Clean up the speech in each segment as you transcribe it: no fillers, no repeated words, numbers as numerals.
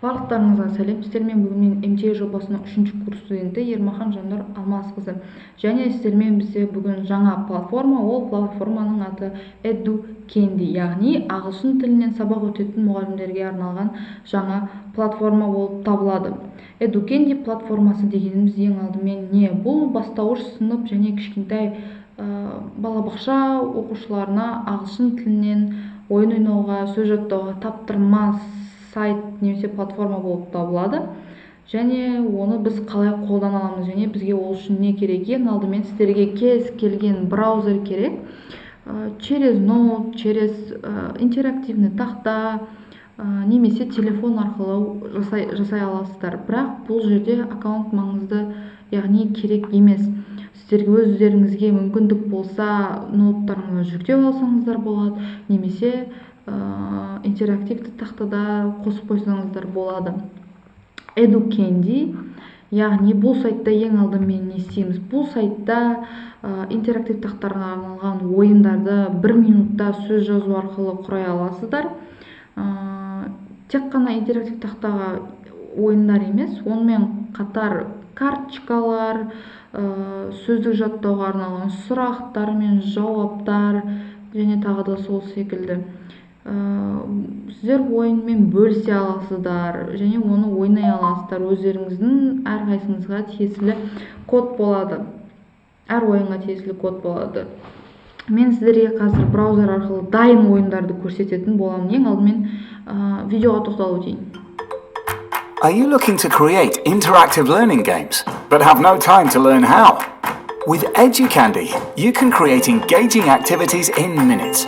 Барлықтарыңызға сәлем. Сіздермен бүгін мен МТ жобасының 3-ші курс студенті Ермахан Жаннұр Алмасқызы. Және сіздермен бізде бүгін жаңа платформа, ол платформаның аты EduCandy, яғни ағылшын тілінен сабақ өтетін мұғалімдерге арналған жаңа платформа болып табылады. EduCandy платформасы дегеніміз ең алдымен не? Бұл бастауыш сынып және кішкентай балабақша оқушыларына ағылшын тілінен ойын ойнауға, сөз жаттауға таптырмас сайт немесе платформа болып табылады. Және оны біз қалай қолдана аламыз, және бізге ол үшін не керек? Ең алдымен сіздерге кез келген браузер керек. Через ноут, через интерактивный тақта немесе телефон арқылы жасай аласыздар. Бірақ бұл жерде аккаунт маңызды, яғни керек емес. Сіздерге өздеріңізге мүмкіндік болса, ноуттарыңызға жүктеп алсаңыздар болады, немесе интерактивті тақтада қосып қойсаңыздар болады. EduCandy, яғни бұл сайтта ең алдымен не істейміз? Бұл сайтта интерактив тақтарға арналған ойындарды 1 минутта сөз жазу арқылы құрай аласыздар. Тек қана интерактив тақтаға ойындар емес, онымен қатар карточкалар, сөздік жаттауға арналған сұрақтар мен жауаптар және тағы да сол секілді. Сіздер ойынмен бөлісе аласыздар және оны ойнай аласыздар. Өздеріңіздің әрқайсыңызға тиесілі код болады. Әр ойынға тиесілі код болады. Мен сіздерге қазір браузер арқылы дайын ойындарды көрсететін боламын. Ең алдымен видеоға тоқталып өтейін. Are you looking to create interactive learning games, but have no time to learn how? With EduCandy, you can create engaging activities in minutes.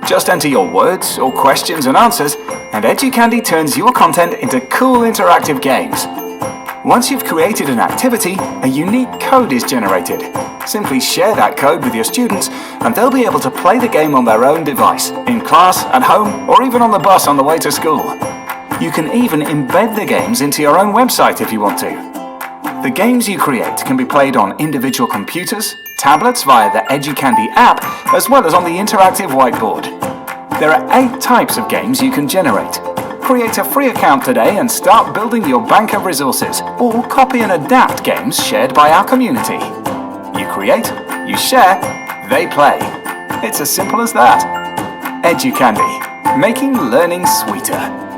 Just enter your words or questions and answers, and EduCandy turns your content into cool interactive games. Once you've created an activity, a unique code is generated. Simply share that code with your students, and they'll be able to play the game on their own device, in class, at home, or even on the bus on the way to school. You can even embed the games into your own website if you want to. The games you create can be played on individual computers, tablets via the EduCandy app, as well as on the interactive whiteboard. There are 8 types of games you can generate. Create a free account today and start building your bank of resources, or copy and adapt games shared by our community. You create, you share, they play. It's as simple as that. EduCandy, making learning sweeter.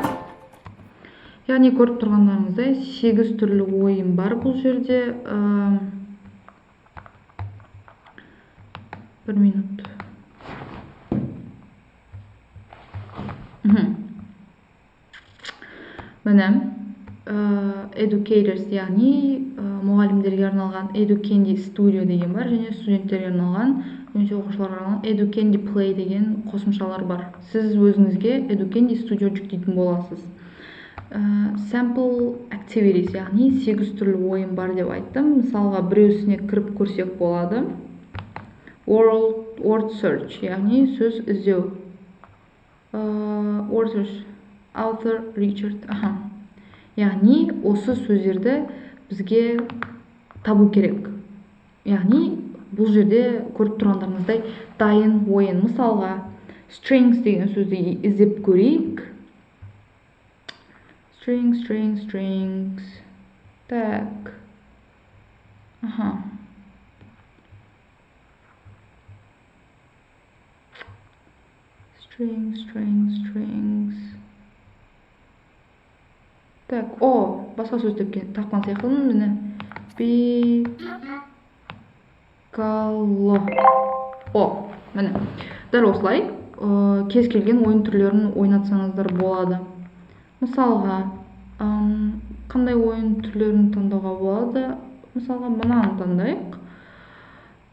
Яғни көріп тұрғандарыңыздай 8 түрлі ойын бар бұл жерде. 1 минут. Міне, Educators, яғни мұғалімдерге арналған EduCandy Studio деген бар, және студенттерге арналған, немесе оқушыларға арналған EduCandy Play деген қосымшалар бар. Сіз өзіңізге EduCandy Studio жүктейтін боласыз. Sample activities, яғни 8 түрлі ойын бар деп айттым. Мысалға, біреусіне кіріп көрсек болады. Word search, яғни сөз іздеу. Word search, author Richard. Яғни осы сөздерді бізге табу керек. Яғни бұл жерде көріп тұрғандарыңыздай дайын ойын. Мысалға, strings деген сөзді іздеп көрейік. Strings. Так. Strings. Так, басқа сөз тапқан сияқтымын, міне. Пикало. Міне. Дәл осылай, кез келген ойын түрлерін ойнатсаңыздар болады. Мысалға, қандай ойын түрлерін таңдауға болады? Мысалға, мынаны таңдайық.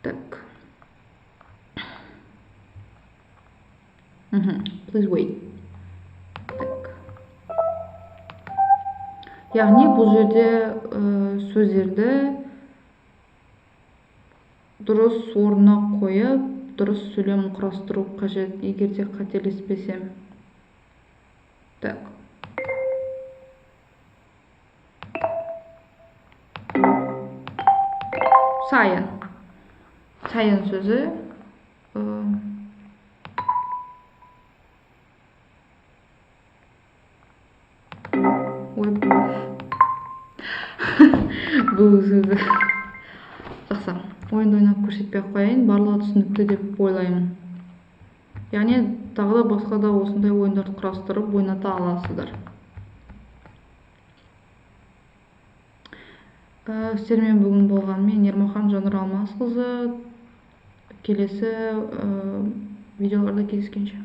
Так. Please wait. Так. Яғни бұл жерде сөздерді дұрыс орнына қойып, дұрыс сөйлем құрастыру қажет, егерде қателеспесем. Так. Сайын сөзі. ой бұл сөзі жақсы. Ойынды ойнап көрсетпей ақ қояйын, барлығы түсінікті деп ойлаймын. Яғни тағы да басқа да осындай ойындарды құрастырып ойната аласыздар. Сіздермен бүгін болған мен Ермахан Жанар Алмасқызы. Келесі видеоларда кездескенше.